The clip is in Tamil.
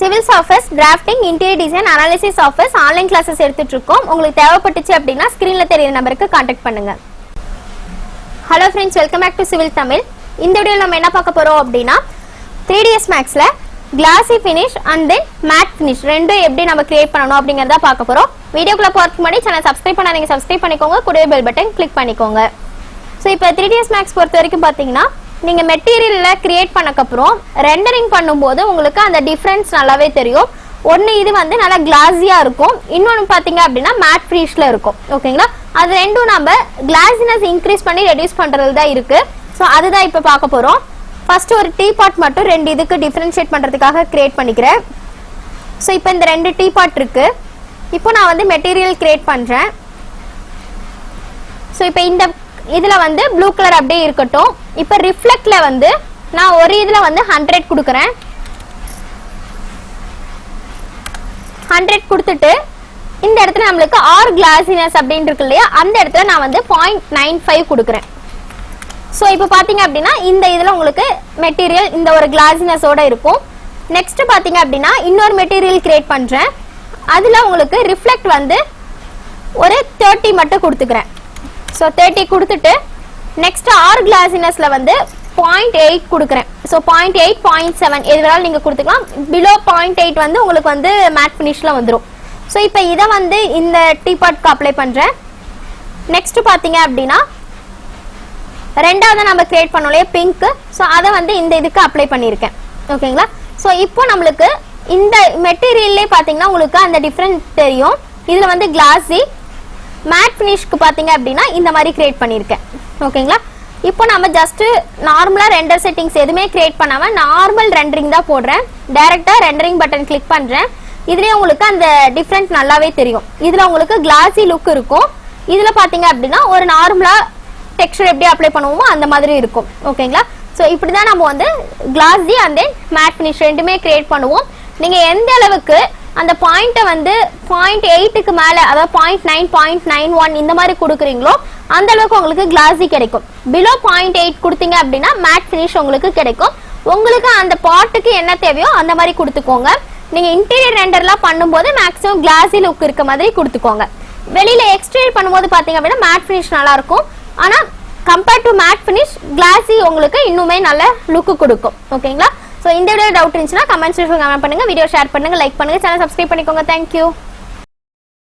Civil softwares drafting interior design analysis softwares online classes எடுத்துட்டு இருக்கோம். உங்களுக்கு தேவைப்பட்டுச்சு அப்படினா ஸ்கிரீன்ல தெரியுற நம்பருக்கு கான்டாக்ட் பண்ணுங்க. Hello friends, welcome back to civil Tamil. இந்த வீடியோல நம்ம என்ன பார்க்க போறோம் அப்படினா 3ds maxல glossy finish and then matte finish ரெண்டும் எப்படி நம்ம கிரியேட் பண்ணனும் அப்படிங்கறத பார்க்க போறோம். வீடியோக்குள்ள போறதுக்கு முன்னாடி சேனலை சப்ஸ்கிரைப் பண்ணாதீங்க, சப்ஸ்கிரைப் பண்ணிக்கோங்க, கூடவே பெல் பட்டன் கிளிக் பண்ணிக்கோங்க. சோ இப்போ 3ds max பொறுத்த வரைக்கும் பாத்தீங்கன்னா நீங்க மெட்டீரியல்ல கிரியேட் பண்ணக்க அப்புறம் ரெண்டரிங் பண்ணும்போது உங்களுக்கு அந்த டிஃபரன்ஸ் நல்லாவே தெரியும். ஒன்னு இது வந்து நல்லா கிளாஸியா இருக்கும், இன்னொன்னு பாத்தீங்க அப்படினா மேட் ஃபினிஷ்ல இருக்கும். ஓகேங்களா? அது ரெண்டும் நம்ம கிளாஸினஸ் இன்க்ரீஸ் பண்ணி ரெடியூஸ் பண்றது தான் இருக்கு. சோ அதுதான் இப்ப பார்க்க போறோம். ஃபர்ஸ்ட் ஒரு டீ பாட் மட்டும் ரெண்டு இதுக்கு டிஃபரன்ஷியேட் பண்றதுக்காக கிரியேட் பண்ணிக்கிறேன். சோ இப்போ இந்த ரெண்டு டீ பாட் இருக்கு. இப்போ நான் வந்து மெட்டீரியல் கிரியேட் பண்றேன். சோ இப்போ இந்த இதுல வந்து ப்ளூ கலர் அப்படியே இருக்கட்டும். இப்போ ரிஃப்ளெக்ட்ல வந்து நான் ஒரு இதுல வந்து 100 கொடுக்கறேன். 100 கொடுத்துட்டு இந்த இடத்துல நமக்கு ஆர் கிளாஸினஸ் அப்படினு இருக்கு இல்லையா, அந்த இடத்துல நான் வந்து 0.95 கொடுக்கறேன். சோ இப்போ பாத்தீங்க அப்படினா இந்த இதுல உங்களுக்கு மெட்டீரியல் இந்த ஒரு கிளாஸினஸோட இருக்கும். நெக்ஸ்ட் பாத்தீங்க அப்படினா இன்னொரு மெட்டீரியல் கிரியேட் பண்றேன். அதுல உங்களுக்கு ரிஃப்ளெக்ட் வந்து ஒரு 30 மட்டும் கொடுத்துக்கிறேன். சோ 30 கொடுத்துட்டு நெக்ஸ்ட் ஆர் கிளாஸினஸ்ல வந்து 0.8 கொடுக்கறேன். சோ 0.8 0.7 எதுனால நீங்க கொடுத்துக்கலாம். below 0.8 வந்து உங்களுக்கு வந்து மேட் ஃபினிஷ்ல வந்துரும். சோ இப்போ இத வந்து இந்த டீ பாட்க்கு அப்ளை பண்றேன். நெக்ஸ்ட் பாத்தீங்க அப்படினா ரெண்டாவது நம்ம கிரியேட் பண்ணோம்ல பிங்க், சோ அத வந்து இந்த இதுக்கு அப்ளை பண்ணிருக்கேன். ஓகேங்களா? சோ இப்போ நமக்கு இந்த மெட்டீரியல்லே பாத்தீங்கன்னா உங்களுக்கு அந்த டிஃபரன்ஸ் தெரியும். இதுல வந்து கிளாஸி மேட் ஃபினிஷ்க்கு பாத்தீங்க அப்படினா இந்த மாதிரி கிரியேட் பண்ணிருக்கேன். ஓகேங்களா? இப்போ நாம ஜஸ்ட் நார்மலா ரெண்டர் செட்டிங்ஸ் எதுமே கிரியேட் பண்ணாம நார்மல் ரெண்டரிங் தான் போடுறேன். டைரக்டா ரெண்டரிங் பட்டன் கிளிக் பண்றேன். இதுலயே உங்களுக்கு அந்த டிஃபரன்ஸ் நல்லாவே தெரியும். இதுல உங்களுக்கு கிளாஸி லுக் இருக்கும். இதுல பாத்தீங்க அப்படினா ஒரு நார்மலா டெக்ஸ்சர் எப்படி அப்ளை பண்ணுவோமோ அந்த மாதிரி இருக்கும். ஓகேங்களா? சோ இப்படி தான் நம்ம வந்து classy and then matte finish ரெண்டுமே கிரியேட் பண்ணுவோம். நீங்க எந்த அளவுக்கு அந்த பாயிண்ட வந்து 0.8க்கு மேல அதாவது 0.9 0.91 இந்த மாதிரி கொடுக்குறீங்களோ அந்த அளவுக்கு உங்களுக்கு கிளாஸி கிடைக்கும். below 0.8 கொடுத்தீங்க அப்படினா matte finish உங்களுக்கு கிடைக்கும். உங்களுக்கு அந்த பாட்டுக்கு என்ன தேவையோ அந்த மாதிரி கொடுத்துக்கோங்க. நீங்க இன்டீரியர் ரெண்டர்லாம் பண்ணும்போது மேக்ஸிமம் கிளாஸி லுக் இருக்க மாதிரி கொடுத்துக்கோங்க. வெளியில எக்ஸ்டீரியர் பண்ணும்போது பாத்தீங்க அப்படினா matte finish நல்லா இருக்கும். ஆனா compare to matte finish classy உங்களுக்கு இன்னுமே நல்ல லுக் கொடுக்கும். ஓகேங்களா? சோ இந்த வீடியோ டவுட் இருந்துச்சுன்னா கமெண்ட் செக்ஷன்ல கமெண்ட் பண்ணுங்க, வீடியோ ஷேர் பண்ணுங்க, லைக் பண்ணுங்க, சேனல் சப்ஸ்கிரைப் பண்ணிக்கோங்க. Thank you.